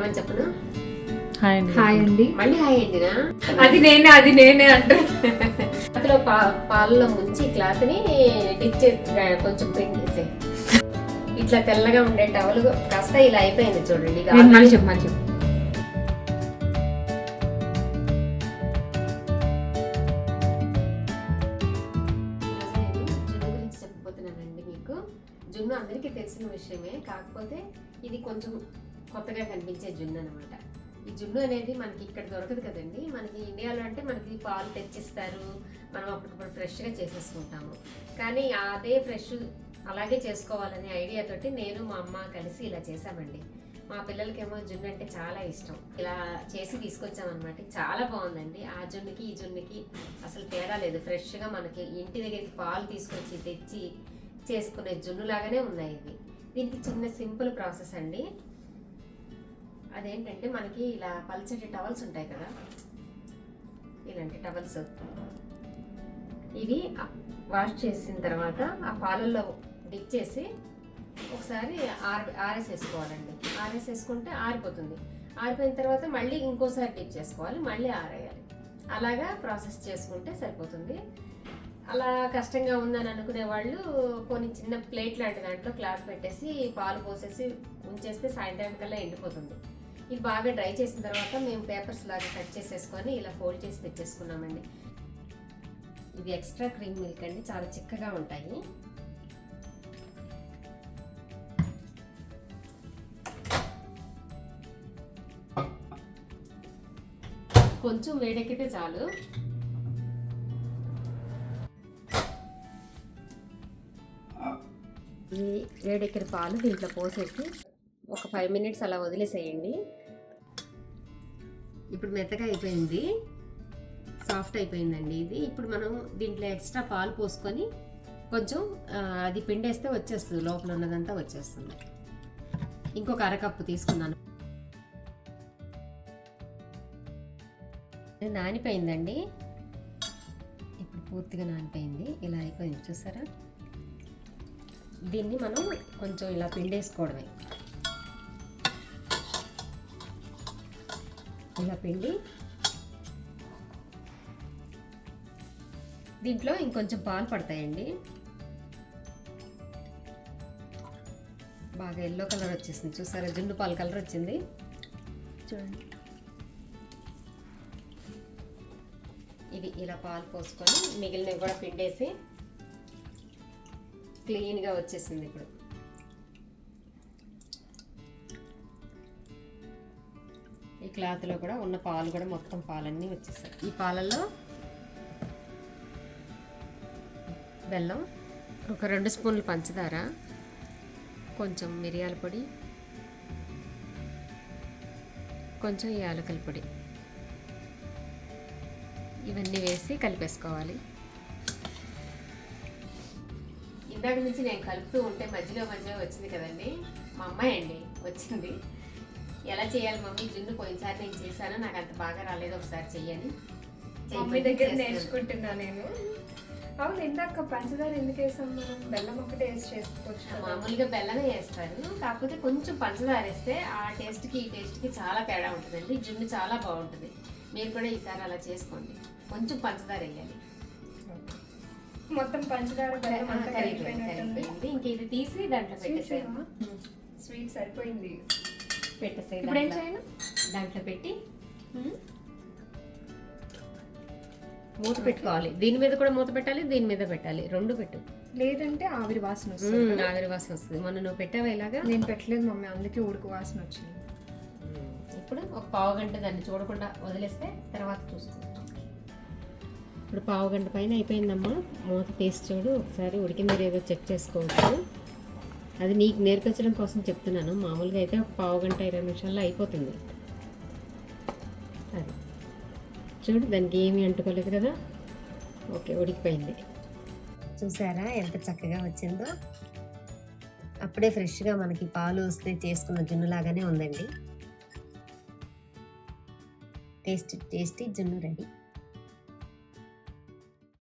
చెప్పమని చెప్పను. హాయ్ అండి. మళ్ళీ హాయ్ అండినా? అది నేనే అంటారు. అందులో పాలలో ముంచి క్లాత్ని డిప్ చేసి కొంచెం పిండి ఇట్లా తెల్లగా ఉండే టవల్ కాస్త ఇలా అయిపోయింది చూడండి. మళ్ళీ చెప్పు. జున్ను అందరికీ తెలిసిన విషయమే, కాకపోతే ఇది కొంచెం కొత్తగా కనిపించే జున్ను అనమాట. ఈ జున్ను అనేది మనకి ఇక్కడ దొరకదు కదండి. మనకి ఇండియాలో అంటే మనకి పాలు తెచ్చిస్తారు, మనం అప్పటికప్పుడు ఫ్రెష్గా చేసేసుకుంటాము. కానీ అదే ఫ్రెష్ అలాగే చేసుకోవాలనే ఐడియాతోటి నేను మా అమ్మ కలిసి ఇలా చేసామండి. మా పిల్లలకేమో జున్ను అంటే చాలా ఇష్టం. ఇలా చేసి తీసుకొచ్చామన్నమాట. చాలా బాగుందండి. ఆ జున్నుకి ఈ జున్నుకి అసలు తేడా లేదు. ఫ్రెష్గా మనకి ఇంటి దగ్గరికి పాలు తీసుకొచ్చి తెచ్చి చేసుకునే జున్ను లాగానే ఉన్నాయి ఇవి. దీనికి చిన్న సింపుల్ ప్రాసెస్ అండి. అదేంటంటే మనకి ఇలా పల్చటి టవల్స్ ఉంటాయి కదా, ఇలాంటి టవల్స్, ఇవి వాష్ చేసిన తర్వాత ఆ పాలల్లో డిప్ చేసి ఒకసారి ఆరేసేసుకోవాలండి. ఆరేసేసుకుంటే ఆరిపోతుంది. ఆరిపోయిన తర్వాత మళ్ళీ ఇంకోసారి డిప్ చేసుకోవాలి, మళ్ళీ ఆరేయాలి. అలాగా ప్రాసెస్ చేసుకుంటే సరిపోతుంది. అలా కష్టంగా ఉందని అనుకునే వాళ్ళు కొన్ని చిన్న ప్లేట్ లాంటి దాంట్లో క్లాత్ పెట్టేసి పాలు పోసేసి ఉంచేస్తే సాయంత్రం కల్లా ఎండిపోతుంది. ఇది బాగా డ్రై చేసిన తర్వాత మేము పేపర్స్ లాగా కట్ చేసేసుకొని ఇలా ఫోల్డ్ చేసి తెచ్చేసుకున్నామండి. ఇది ఎక్స్ట్రా క్రీమ్ మిల్క్ అండి, చాలా చిక్కగా ఉంటాయి. కొంచెం వేడెక్కితే చాలు. ఈ వేడెక్కిన పాలు దీంట్లో పోసేసి ఒక 5 minutes అలా వదిలేసేయండి. ఇప్పుడు మెత్తగా అయిపోయింది, సాఫ్ట్ అయిపోయిందండి ఇది. ఇప్పుడు మనం దీంట్లో ఎక్స్ట్రా పాలు పోసుకొని కొంచెం అది పిండేస్తే వచ్చేస్తుంది, లోపల ఉన్నదంతా వచ్చేస్తుంది. ఇంకొక అరకప్పు తీసుకున్నాను. నానిపోయిందండి, ఇప్పుడు పూర్తిగా నానిపోయింది. ఇలా అయిపోయింది చూసారా. దీన్ని మనం కొంచెం ఇలా పిండేసుకోవడమే. ఇలా పిండి దీంట్లో ఇంకొంచెం పాలు పడతాయండి. బాగా ఎల్లో కలర్ వచ్చేసింది చూసారా, జున్ను పాలు కలర్ వచ్చింది చూడండి. ఇవి ఇలా పాలు పోసుకొని మిగిలినవి కూడా పిండేసి క్లీన్గా వచ్చేసింది. ఇప్పుడు ఈ క్లాత్లో కూడా ఉన్న పాలు కూడా మొత్తం పాలన్నీ వచ్చేసాయి. ఈ పాలల్లో బెల్లం, ఒక 2 స్పూన్లు పంచదార, కొంచెం మిరియాల పొడి, కొంచెం యాలకుల పొడి, ఇవన్నీ వేసి కలిపేసుకోవాలి. ఇందాక నుంచి నేను కలుపుతూ ఉంటే మధ్యలో వచ్చింది కదండి, మా అమ్మాయి అండి వచ్చింది. ఎలా చేయాలి మమ్మీ జున్ను, పోయినసారి నేను చేశాను, నాకు అంత బాగా రాలేదు, ఒకసారి చెయ్యని. మమ్మీ దగ్గర నేర్చుకుంటున్నా నేను. అవును, ఇందాక పంచదార ఎందుకు వేసాం మనం? బెల్లం ఒకటే వేసి చేసుకోవచ్చు. మామూలుగా బెల్లమే వేస్తారు, కాకపోతే కొంచెం పంచదార వేస్తే ఆ టేస్ట్కి ఈ టేస్ట్కి చాలా తేడా ఉంటుందండి. జున్ను చాలా బాగుంటుంది. మీరు కూడా ఈసారి అలా చేసుకోండి. కొంచెం పంచదార వేయాలి. మొత్తం పంచదార బెల్లం అంతా కలిపిపోయింది. ఇంక ఇది తీసి దాంట్లో పెట్టేసేయాలి. స్వీట్ సరిపోయింది, పెట్టేసేయాలి. ఇప్పుడు ఏం చేయను? దాంట్లో పెట్టి మూత పెట్టుకోవాలి. దీని మీద కూడా మూత పెట్టాలి, దీని మీద పెట్టాలి, రెండు పెట్టు. లేదంటే ఆవిరి వాసన వస్తుంది. ఆవిరి వాసన వస్తుంది. మొన్న నువ్వు పెట్టావా ఇలాగా? నేను పెట్టలేదు మమ్మీ, అందుకే ఉడుకు వాసన వచ్చింది. ఇప్పుడు ఒక పావు గంట దాన్ని చూడకుండా వదిలేస్తే తర్వాత చూసుకుంటాం. ఇప్పుడు పావు గంట పైన అయిపోయిందమ్మా. మూత తీసి చూడు ఒకసారి, ఉడికిందో లేదో చెక్ చేసుకోవచ్చు. అది నీకు నేర్పించడం కోసం చెప్తున్నాను. మామూలుగా అయితే ఒక పావు గంట 20 నిమిషాల్లో అయిపోతుంది. అది చూడు, దానికి ఏమీ అంటుకోలేదు కదా. ఓకే, ఉడికిపోయింది. చూసారా ఎంత చక్కగా వచ్చిందో. అప్పుడే ఫ్రెష్గా మనకి పాలు వస్తే చేసుకున్న జున్నులాగానే ఉందండి. టేస్టీ జున్ను రెడీ.